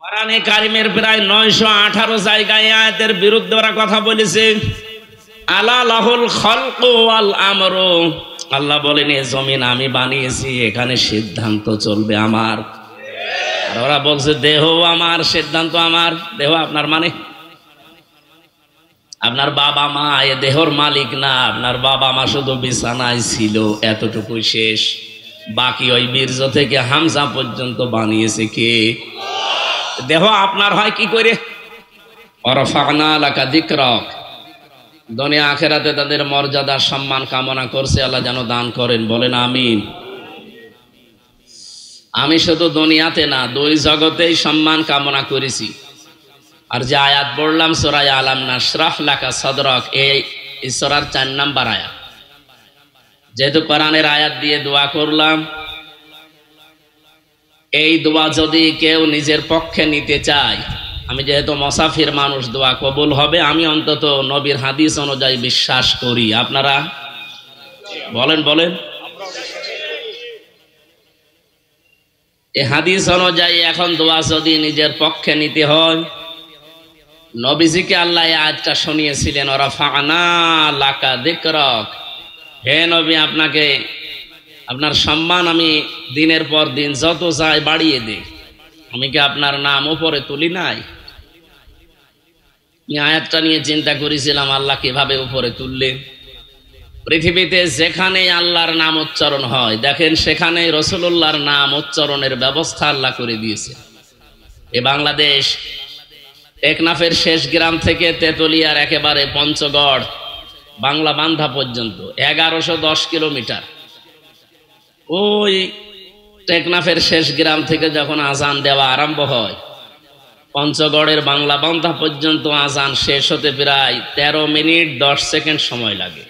কোরআনে কারিমের প্রায় 918 জায়গায় আয়াতের বিরুদ্ধে ওরা কথা বলেছে। আলা লাহুল খালকু ওয়াল আমরু, আল্লাহ বলেন এই জমিন আমি বানিয়েছি, এখানে সিদ্ধান্ত চলবে আমার। আর ওরা বলছে দেহ আমার, সিদ্ধান্ত আমার। দেহ আপনার মানে আপনার বাবা মা এ দেহর মালিক না। আপনার বাবা মা শুধু বিছানায় ছিল, এতটুকুই শেষ। বাকি ওই বীর্য থেকে হামজা পর্যন্ত বানিয়েছে কে? দেহ আপনার হয় কি করে? ওয়ারফা'না লাকা যিকরাক, দুনিয়া আখিরাতে তাদের মর্যাদা সম্মান কামনা করছে, আল্লাহ যেন দান করেন, বলেন আমিন। আমি শুধু দুনিয়াতে না, দুই জগতেই সম্মান কামনা করেছি। আর যে আয়াত পড়লাম সূরা আলাম নাশরাহ লাকা সাদরাক, এই সূরার 4 নাম্বার আয়াত। যেহেতু কোরআনের আয়াত দিয়ে দোয়া করলাম, এই দোয়া যদি কেউ নিজের পক্ষে নিতে চায়, আমি যেহেতু মুসাফির মানুষ, দোয়া কবুল হবে, আমি অন্তত নবীর হাদিস অনুযায়ী বিশ্বাস করি। আপনারা বলেন বলেন এই হাদিস অনুযায়ী এখন দোয়া যদি নিজের পক্ষে নিতে হয়, নবীজিকে আল্লাহ এই আয়াতটা শুনিয়েছিলেন, ওয়ারফা'না লাকা যিকরাক, হে নবী আপনাকে আপনার সম্মান আমি দিনের পর দিন যত চাই বাড়িয়ে দিই। আমি কি আপনার নাম উপরে তুলি নাই? আয়াতটা নিয়ে চিন্তা করেছিলাম, আল্লাহ কিভাবে উপরে তুললেন। পৃথিবীতে যেখানে আল্লাহর নাম উচ্চারণ হয়, দেখেন সেখানে রাসূলুল্লাহর নাম উচ্চারণের ব্যবস্থা আল্লাহ করে দিয়েছে। এ বাংলাদেশ টেকনাফের শেষ গ্রাম থেকে তেতুলিয়ার একেবারে পঞ্চগড় বাংলা বান্ধা পর্যন্ত 1110 কিলোমিটার। ওই টেকনাফের শেষ গ্রাম থেকে যখন আজান দেওয়া আরম্ভ হয়, পঞ্চগড়ের বাংলা বান্ধা পর্যন্ত আজান শেষ হতে প্রায় 13 মিনিট 10 সেকেন্ড সময় লাগে।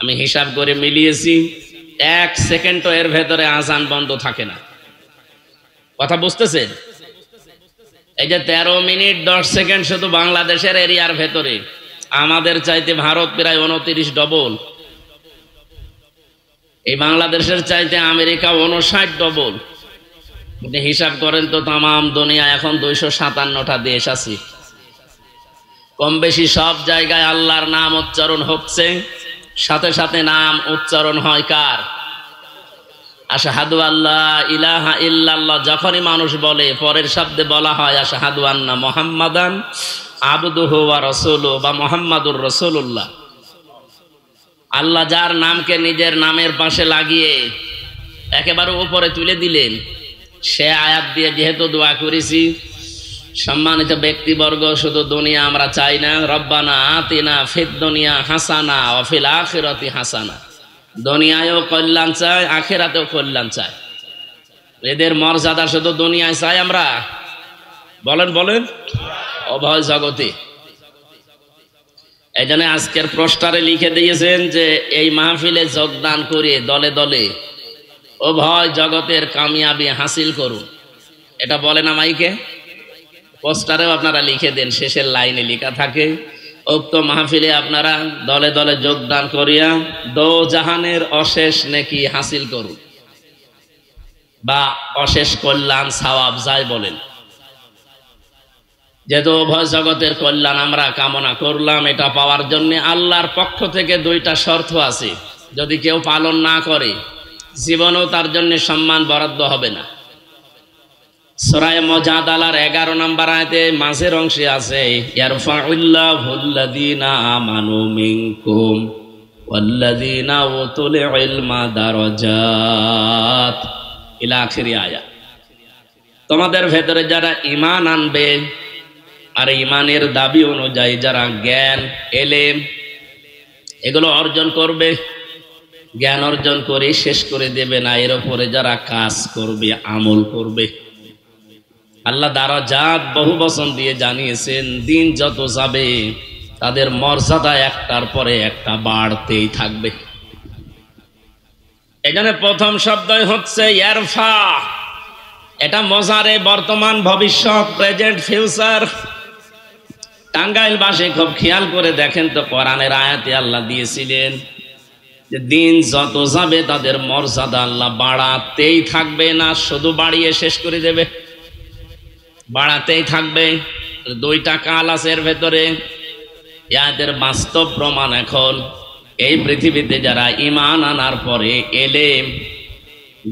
আমি হিসাব করে মিলিয়েছি, 1 সেকেন্ডও এর ভেতরে আজান বন্ধ থাকে না। কথা বুঝতেছেন? এই যে 13 মিনিট 10 সেকেন্ড শুধু বাংলাদেশের এরিয়ার ভেতরে, আমাদের চাইতে ভারত প্রায় 29 ডবল। এই বাংলাদেশের চাইতে আমেরিকা 59 ডবল। আপনি হিসাব করেন তো, তামাম দুনিয়া এখন 257টা দেশ আছে। কম বেশি সব জায়গায় আল্লাহর নাম উচ্চারণ হচ্ছে, সাথে সাথে নাম উচ্চারণ হয় কার? আশহাদু আল্লা ইলাহা ইল্লাল্লাহ যখনই মানুষ বলে, পরের শব্দে বলা হয় আশহাদু আন্না মুহাম্মাদান আবদুহু ওয়া রাসূলুহু বা মুহাম্মাদুর রাসূলুল্লাহ। আল্লাহ যার নামকে নিজের নামের পাশে লাগিয়ে একেবারে উপরে তুলে দিলেন, সে আয়াত দিয়ে যেহেতু দোয়া করেছি, সম্মানিত ব্যক্তিবর্গ, শুধু দুনিয়া আমরা চাই না, রব্বানা আতিনা ফিদ দুনিয়া হাসানা ওয়া ফিল আখিরাতি হাসানা। দুনিয়ায়ও কল্যাণ চাই, আখিরাতেও কল্যাণ চাই। এদের মর্যাদা শুধু দুনিয়ায় চাই আমরা? বলেন বলেন উভয় জগতে। এই জন্য আজকের পোস্টারে লিখে দিয়েছেন যে এই মাহফিলে যোগদান করে দলে দলে উভয় জগতের কামিয়াবি হাসিল করুন। এটা বলে না মাইকে? পোস্টারেও আপনারা লিখে দেন, শেষের লাইনে লেখা থাকে উক্ত মাহফিলে আপনারা দলে দলে যোগদান করিয়া দো জাহানের অশেষ নেকি হাসিল করুন, বা অশেষ কল্যাণ সওয়াব যাই বলেন। যেহেতু উভয় জগতের কল্যাণ আমরা কামনা করলাম, এটা পাওয়ার জন্য আল্লাহর পক্ষ থেকে 2টা শর্ত আছে। যদি কেউ পালন না করে, জীবনেও তার জন্য সম্মান বরাদ্দ হবে না। সূরা মুজাদালার 11 নম্বর আয়াতে মাঝের অংশে আছে ইয়ারফাউল্লাহুল্লাযীনা আমানু মিনকুম ওয়াল্লাযীনা উতুল ইলমা দারাজাত ইলা আখির আয়াত। তোমাদের ভেতরে যারা ঈমান আনবে আর ঈমানের দাবি অনুযায়ী যারা জ্ঞান এলেম এগুলো অর্জন করবে, জ্ঞান অর্জন করে শেষ করে দেবে না, এর উপরে যারা কাজ করবে, আমল করবে। আল্লাহ দারাজাত বহু বচন দিয়ে জানিয়েছেন, দিন যত যাবে তাদের মর্যাদা একটার পরে একটা বাড়তেই থাকবে। এখানে প্রথম শব্দই হচ্ছে ইয়ারফা। এটা মজারে বর্তমান ভবিষ্যৎ, প্রেজেন্ট ফিউচার। টাঙ্গাইল বাসী খুব খেয়াল করে দেখেন তো, কোরআনের আয়াতে আল্লাহ দিয়েছিলেন যে দিন যত যাবে তাদের মর্যাদা আল্লাহ বাড়াতেই থাকবে, না শুধু বাড়িয়ে শেষ করে দেবে। বাড়াতেই থাকবে। দুইটা কাল আছে এর ভেতরে। এদের বাস্তব প্রমাণ এখন এই পৃথিবীতে যারা ঈমান আনার পরে এলেম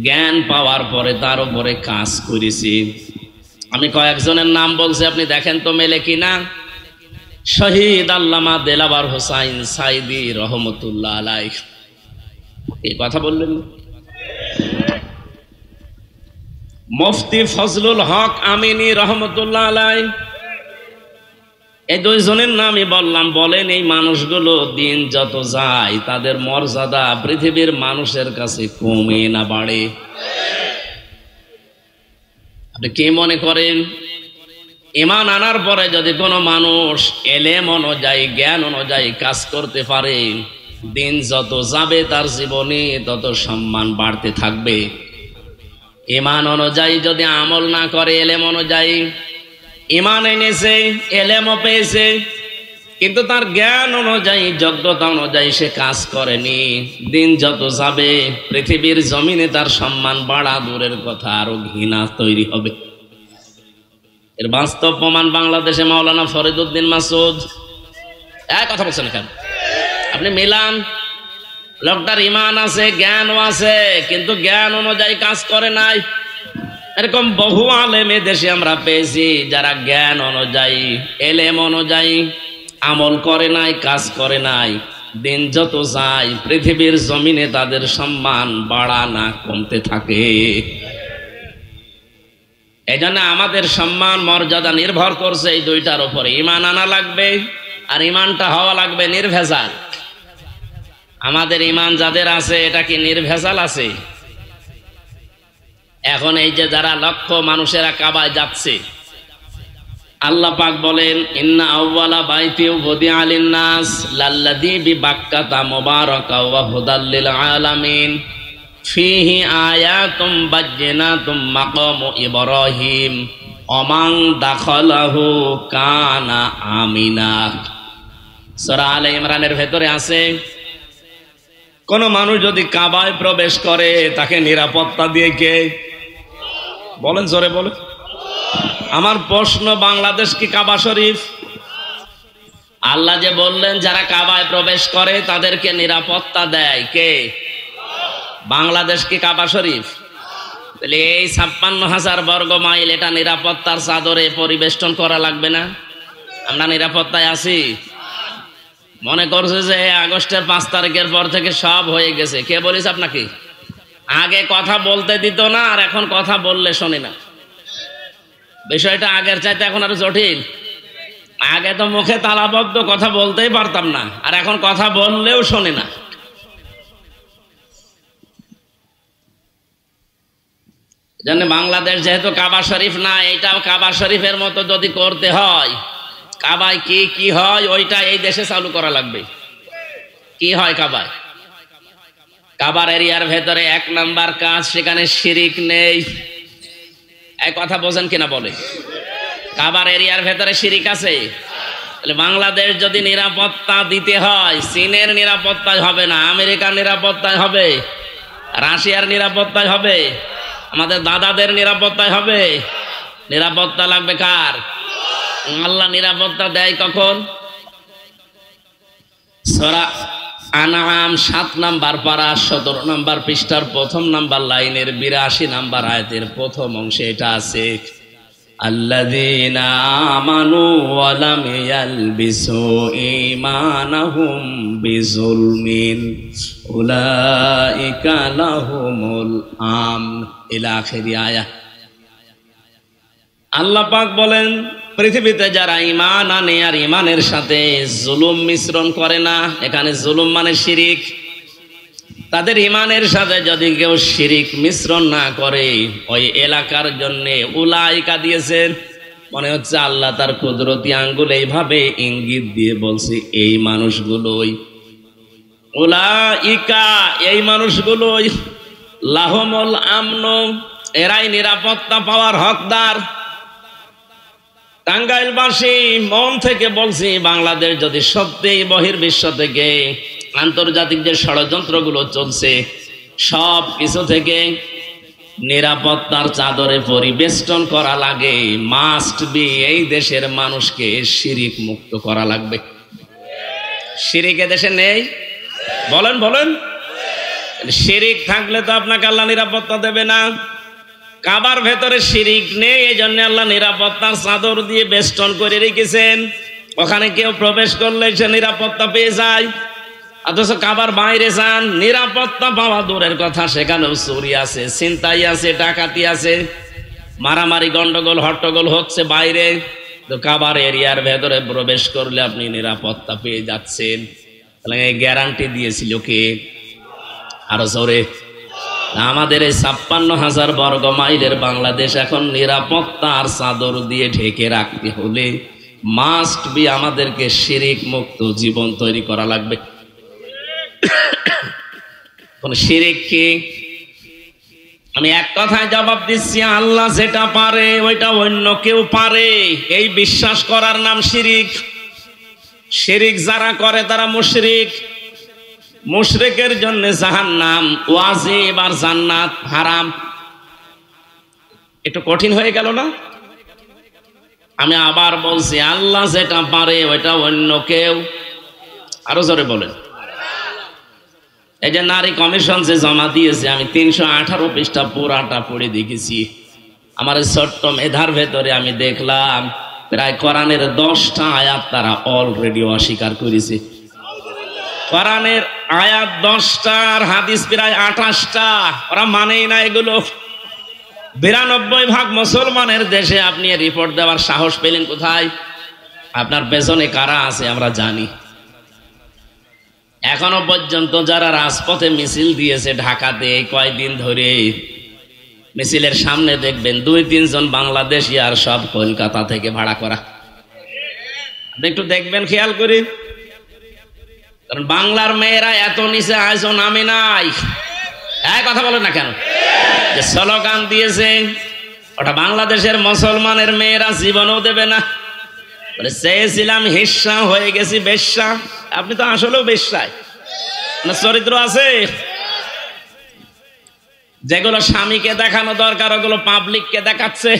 জ্ঞান পাওয়ার পরে তার উপরে কাজ করেছি। আমি কয়েকজনের নাম বলছি, আপনি দেখেন তো মেলে কিনা। শহীদ আল্লামা দেলাওয়ার হোসাইন সাইদি রহমতুল্লাহ আলাইহ, এই কথা বললেন। মুফতি ফজলুল হক আমিনী রহমতুল্লাহ আলাইহ, এই দুইজনের নামই বললাম। বলেন এই মানুষগুলো দিন যত যায় তাদের মর্যাদা পৃথিবীর মানুষের কাছে কমে না বাড়ে? আপনি কি মনে করেন ঈমান আনার পরে যদি কোনো মানুষ এলেম অনুযায়ী জ্ঞান অনুযায়ী কাজ করতে পারে, দিন যত যাবে তার জীবনে তত সম্মান বাড়তে থাকবে। ঈমান অনুযায়ী যদি আমল না করে, এলেম অনুযায়ী ঈমান এনেছে এলেমও পেয়েছে কিন্তু তার জ্ঞান অনুযায়ী যোগ্যতা অনুযায়ী সে কাজ করেনি, দিন যত যাবে পৃথিবীর জমিনে তার সম্মান বাড়া দূরের কথা আরো ঘৃণা তৈরি হবে। এর বাস্তব প্রমাণ বাংলাদেশে মাওলানা ফরিদউদ্দিন মাসুদ। এক কথা বলছেন কেন? আপনি মিলান, লোকটার ঈমান আছে জ্ঞানও আছে কিন্তু জ্ঞান অনুযায়ী কাজ করে নাই। এরকম বহু আলেম দেশে আমরা পেয়েছি যারা জ্ঞান অনুযায়ী এলেম অনুযায়ী আমল করে নাই, কাজ করে নাই, দিন যত যায় পৃথিবীর জমিনে তাদের সম্মান বাড়া না কমতে থাকে। এই জন্য আমাদের সম্মান মর্যাদা নির্ভর করছে এই দুইটার উপরে। ঈমান আনা লাগবে আর ঈমানটা হওয়া লাগবে নির্ভেজাল। আমাদের ঈমান যাদের আছে এটা কি নির্ভেজাল আছে? এখন এই যে যারা লক্ষ মানুষেরা কাবায় যাচ্ছে, আল্লাহ পাক বলেন ইন্না আউওয়ালা বাইতি উযিআ লিন-নাস লাল্লাযী বিবাক্কাতা মুবারাকা ওয়া হুদাল লিল আলামিন ফীহি আয়াতুম বায়্যিনাতুম মাকামু ইব্রাহিম ওয়া মান দাখালাহু কানা আমিনা। সূরা আলে ইমরানের ভেতরে আছে কোন মানুষ যদি কাবায় প্রবেশ করে তাকে নিরাপত্তা দিয়ে কে? বলেন জোরে বলেন। আমার প্রশ্ন, বাংলাদেশ কি কাবা শরীফ? আল্লাহ যে বললেন যারা কাবায় প্রবেশ করে তাদেরকে নিরাপত্তা দেয় কে? বাংলাদেশ কি কাবা শরীফ? তাহলে এই ৫৬,০০০ বর্গ মাইল এটা নিরাপত্তার চাদরে পরিবেষ্টন করা লাগবে না? আমরা নিরাপত্তায় আছি? মনে করছে যে আগস্টের ৫ তারিখের পর থেকে সব হয়ে গেছে। কে বলিস আপনাকে? আগে কথা বলতে দিত না আর এখন কথা বললে শোনে না। বিষয়টা আগের চাইতে এখন আরো জটিল। আগে তো মুখে তালাবদ্ধ, কথা বলতেই পারতাম না, আর এখন কথা বললেও শোনে না। জানেন বাংলাদেশ যেহেতু কাবা শরীফ না, এইটাও কাবা শরীফের মতো যদি করতে হয়, কাবায় কি কি হয় ওইটা এই দেশে চালু করা লাগবে। কি হয় কাবায়? কাবার এরিয়ার ভেতরে ১ নাম্বার কাজ, সেখানে শিরিক নেই। এই কথা বোঝেন কিনা বলে? কাবার এরিয়ার ভেতরে শিরিক আছে। তাহলে বাংলাদেশ যদি নিরাপত্তা দিতে হয়, চীনের নিরাপত্তায় হবে না, আমেরিকার নিরাপত্তায় হবে, রাশিয়ার নিরাপত্তায় হবে, আমাদের দাদাদের নিরাপত্তায় হবে। নিরাপত্তা লাগবে কার? আল্লাহ নিরাপত্তা দেয় কখন? সূরা আনআম ৭ নাম্বার পারা ১৭ নাম্বার পৃষ্ঠার ১ম নাম্বার লাইনের ৮২ নাম্বার আয়াতের প্রথম অংশে এটা আছে, আল্লাযীনা আমানু ওয়া লাম ইয়ালবিসু ঈমানাহুম বিযুলমিন উলাইকা লাহুমুল আমন ইলা আখির আয়াত। আল্লাহ পাক বলেন পৃথিবীতে যারা ঈমান আনে আর ঈমানের সাথে জুলুম মিশ্রণ করে না, এখানে জুলুম মানে শিরিক, তাদের ঈমানের সাথে যদি কেউ শিরিক মিশ্রণ না করে, ওই এলাকার জন্য উলাইকা দিয়েছেন। মনে হচ্ছে আল্লাহ তার কুদরতি আঙ্গুল এইভাবে ইঙ্গিত দিয়ে বলছে এই মানুষগুলোই, উলাইকা এই মানুষগুলোই, লাহুমুল আমন এরাই নিরাপত্তা পাওয়ার হকদার। টাঙ্গাইলবাসী মন থেকে বলছি, বাংলাদেশ যদি সত্যিই বহির্বিশ্ব থেকে আন্তর্জাতিক যে ষড়যন্ত্রগুলো চলছে সব কিছু থেকে নিরাপত্তার চাদরে পরিবেষ্টন করা লাগে, মাস্ট বি এই দেশের মানুষকে শিরিক মুক্ত করা লাগবে। শিরিক দেশে নেই, বলেন বলেন। শিরিক থাকলে তো আপনাকে আল্লাহ নিরাপত্তা দেবে না। কাবার ভেতরে শিরিক নেই, এই জন্য আল্লাহ নিরাপত্তার চাদর দিয়ে বেষ্টন করে রেখেছেন। ওখানে কেউ প্রবেশ করলে সে নিরাপত্তা পেয়ে যায়। অথচ কাবার বাইরে যান, নিরাপত্তা পাওয়া দূরের কথা, সেখানেও চুরি আছে, ছিনতাই আছে, ডাকাতি আছে, মারামারি গন্ডগোল হট্টগোল হচ্ছে বাইরে। তো কাবার এরিয়ার ভেতরে প্রবেশ করলে আপনি নিরাপত্তা পেয়ে যাচ্ছেন। তাহলে এই গ্যারান্টি দিয়েছিল কে? আরো জোরে। আমাদের এই 56,000 বর্গ মাইলের বাংলাদেশ এখন নিরাপত্তার চাদর দিয়ে ঢেকে রাখতে হলে মাস্ট বি আমাদেরকে শিরিক মুক্ত জীবন তৈরি করা লাগবে। কোন শিরিক কি? আমি এক কথায় জবাব দিচ্ছি, আল্লাহ যেটা পারে ওইটা অন্য কেউ পারে, এই বিশ্বাস করার নাম শিরিক। শিরিক যারা করে তারা মুশরিক। মুশরিকের জন্য জাহান্নাম ওয়াজিব আর জান্নাত হারাম। একটু কঠিন হয়ে গেল না? আমি আবার বলছি, আল্লাহ যেটা পারে ওইটা অন্য কেউ। আরো জোরে বলেন। এই যে নারী কমিশন যে জমা দিয়েছে, আমি 318 পৃষ্ঠা পুরাটা পড়ে দেখেছি। আমার ছোট্ট মেধার ভেতরে আমি দেখলাম প্রায় কোরআনের 10টা আয়াত তারা অলরেডি অস্বীকার করেছে। কোরআনের আয়াত 10টা আর হাদিস প্রায় 28টা, ওরা মানেই না এগুলো। 92% মুসলমানের দেশে আপনি রিপোর্ট দেওয়ার সাহস পেলেন কোথায়? আপনার পেছনে কারা আছে আমরা জানি। এখনো পর্যন্ত যারা রাজপথে মিছিল দিয়েছে ঢাকাতে এই কয়েকদিন ধরে, মিছিলের সামনে দেখবেন 2-3 জন বাংলাদেশি, আর সব কলকাতা থেকে ভাড়া করা। আপনি একটু দেখবেন, খেয়াল করে। কারণ বাংলার মেয়েরা এত নিচে আজও নামে নাই। কথা বলেন না কেন? যে স্লোগান দিয়েছে ওটা বাংলাদেশের মুসলমানের মেয়েরা জীবনও দেবে না। চেয়েছিলাম হিস্সা, হয়ে গেছি বেশ্যা। আপনি তো আসলেও বেশ্যায় না, চরিত্র আছে। যেগুলো স্বামীকে দেখানো দরকার ওগুলো পাবলিককে দেখাচ্ছে।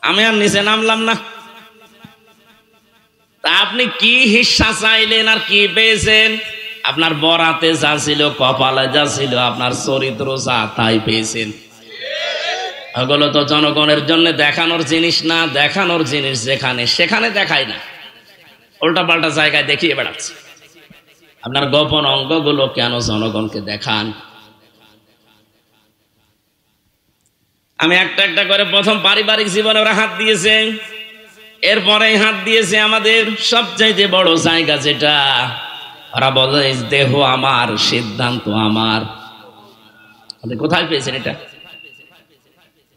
আমি আর নিচে নামলাম না। তা আপনি কি হিস্সা চাইলেন আর কি পেয়েছেন? আপনার বরাতে যা ছিল, কপালে যা ছিল, আপনার চরিত্র যা, তাই পেয়েছেন। ওগুলো তো জনগণের জন্য দেখানোর জিনিস না। দেখানোর জিনিস যেখানে সেখানে দেখায় না, উল্টা পাল্টা জায়গায় দেখিয়ে বেড়াচ্ছে। আপনার গোপন অঙ্গগুলো কেন জনগণকে দেখান? আমি একটা একটা করে প্রথম পারিবারিক জীবনে ওরা হাত দিয়েছে, এরপরে হাত দিয়েছে আমাদের সবচাইতে বড় জায়গা যেটা ওরা বলে দেহ আমার, সিদ্ধান্ত আমার। কোথায় পেয়েছেন এটা?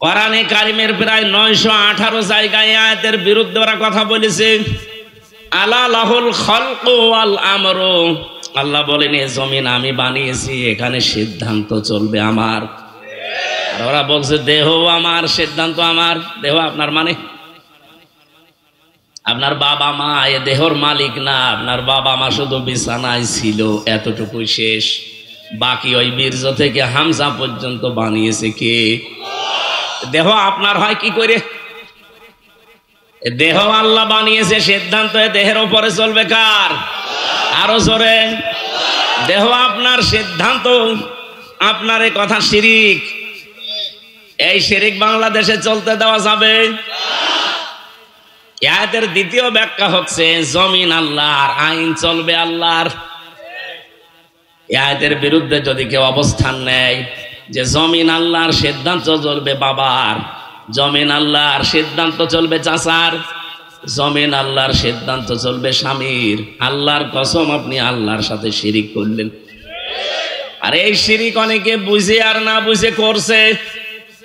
কোরআনে কারিমের প্রায় 918 জায়গায় আয়াতের বিরুদ্ধে ওরা কথা বলেছে। আলা লাহুল খালকু ওয়াল আমরু, আল্লাহ বলেন এই জমিন আমি বানিয়েছি, এখানে সিদ্ধান্ত চলবে আমার। আর ওরা বলছে দেহ আমার, সিদ্ধান্ত আমার। দেহ আপনার মানে আপনার বাবা মা এ দেহর মালিক না। আপনার বাবা মা শুধু বিছানায় ছিল, এতটুকুই শেষ। বাকি ওই বীর্য থেকে হামজা পর্যন্ত বানিয়েছে কে? দেহ আপনার হয় কি করে? দেহ আল্লাহ বানিয়েছে, সিদ্ধান্ত দেহের উপরে চলবে কার? আরো জোরে। দেহ আপনার, সিদ্ধান্ত আপনার। এ কথা শিরিক। এই শিরিক বাংলাদেশে চলতে দেওয়া যাবে? এর দ্বিতীয় ব্যাখ্যা হচ্ছে জমিন আল্লাহর, আইন চলবে আল্লাহর। এর বিরুদ্ধে যদি কেউ অবস্থান নেয় যে জমিন আল্লাহর, সিদ্ধান্ত চলবে বাবার, জমিন আল্লাহর, সিদ্ধান্ত চলবে চাচার, জমিন আল্লাহর, সিদ্ধান্ত চলবে স্বামীর, আল্লাহর কসম আপনি আল্লাহর সাথে শিরিক করলেন। আর এই শিরিক অনেকে বুঝে আর না বুঝে করছে।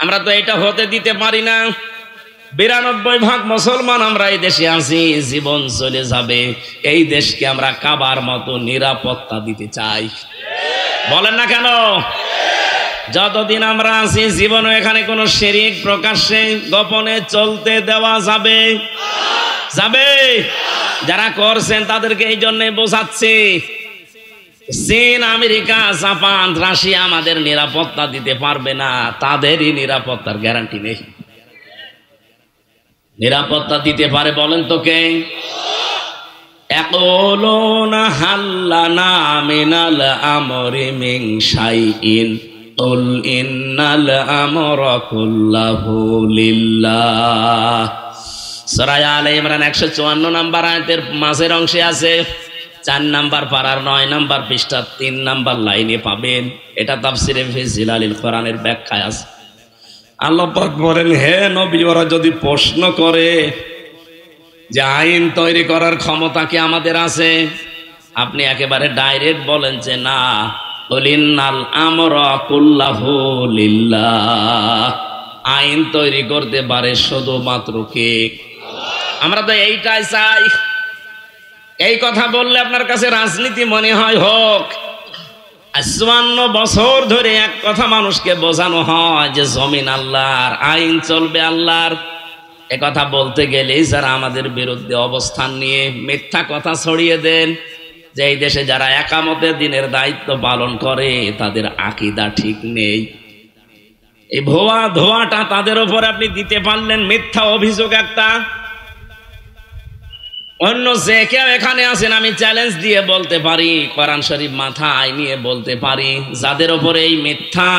আমরা তো এটা হতে দিতে পারি না। 92% মুসলমান আমরা এই দেশে আছি, জীবন চলে যাবে। এই দেশকে আমরা কাবার মতো নিরাপত্তা দিতে চাই। বলেন না কেন? যতদিন আমরা আছি জীবনে এখানে কোনো শিরিক প্রকাশ্যে গোপনে চলতে দেওয়া যাবে? যাবে? যারা করছেন তাদেরকে এই জন্য বোঝাচ্ছি, চীন, আমেরিকা, জাপান, রাশিয়া আমাদের নিরাপত্তা দিতে পারবে না, তাদেরই নিরাপত্তার গ্যারান্টি নেই। নিরাপত্তা দিতে পারে বলেন তো কে? ইয়াকুলুনা হাল্লানা মিনাল আমরি মিন শাইইন কুল ইন্নাল আমরা কুল্লাহু লিল্লাহ। সূরা আলে ইমরান 154 নম্বর আয়াতের মাঝের অংশে আছে, 4 নাম্বার পারার 9 নাম্বার পৃষ্ঠা 3 নাম্বার লাইনে পাবেন। এটা তাফসিরে ফি জিলালিল কোরআনের ব্যাখ্যায় আছে। আল্লাহ পাক বলেন, হে নবী, ওরা যদি প্রশ্ন করে যে আইন তৈরি করার ক্ষমতা কি আমাদের আছে, আপনি একেবারে ডাইরেক্ট বলেন যে না, কুলিন্নাল আমরা কুল্লাহু লিল্লাহ। আইন তৈরি করতে পারে শুধুমাত্র কে? আমরা তো এইটাই চাই। এই কথা বললে আপনার কাছে রাজনীতি মনে হয় হোক। 54 বছর ধরে এক কথা মানুষকে বোঝানো হয় যে জমিন আল্লাহর, আইন চলবে আল্লাহর। এ কথা বলতে গেলেই যারা আমাদের বিরুদ্ধে অবস্থান নিয়ে মিথ্যা কথা ছড়িয়ে দেন যে এই দেশে যারা একামতের দিনের দায়িত্ব পালন করে তাদের আকীদা ঠিক নেই, এই ভুয়া ধোঁয়াটা তাদের উপর আপনি দিতে পারলেন। মিথ্যা অভিযোগ একটা। অন্য যে কেউ এখানে আছেন, আমি চ্যালেঞ্জ দিয়ে বলতে পারি, কোরআন শরীফ মাথায় নিয়ে বলতে পারি, যাদের উপরে এই মিথ্যা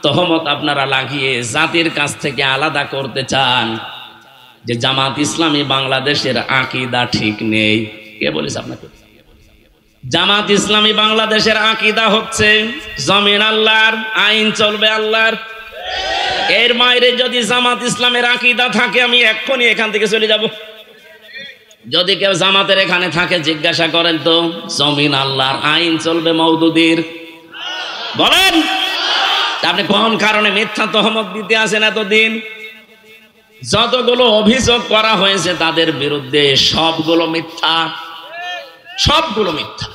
তহমত আপনারা লাগিয়ে জাতির কাছ থেকে আলাদা করতে চান যে জামাত ইসলামী বাংলাদেশের আকীদা ঠিক নেই, কে বলেছে আপনাকে? জামাত ইসলামী বাংলাদেশের আকীদা হচ্ছে জমিন আল্লাহর, আইন চলবে আল্লাহর। এর বাইরে যদি জামাত ইসলামের আকীদা থাকে, আমি এক্ষুনি এখান থেকে চলে যাব। যদি কেউ জামাতের এখানে থাকে জিজ্ঞাসা করেন তো, জমিন আল্লাহর, আইন চলবে মওদুদির, বলেন। আপনি কোন কারণে মিথ্যা তহমত দিতে আছেন এতদিন? যতগুলো অভিযোগ করা হয়েছে তাদের বিরুদ্ধে সবগুলো মিথ্যা, সবগুলো মিথ্যা।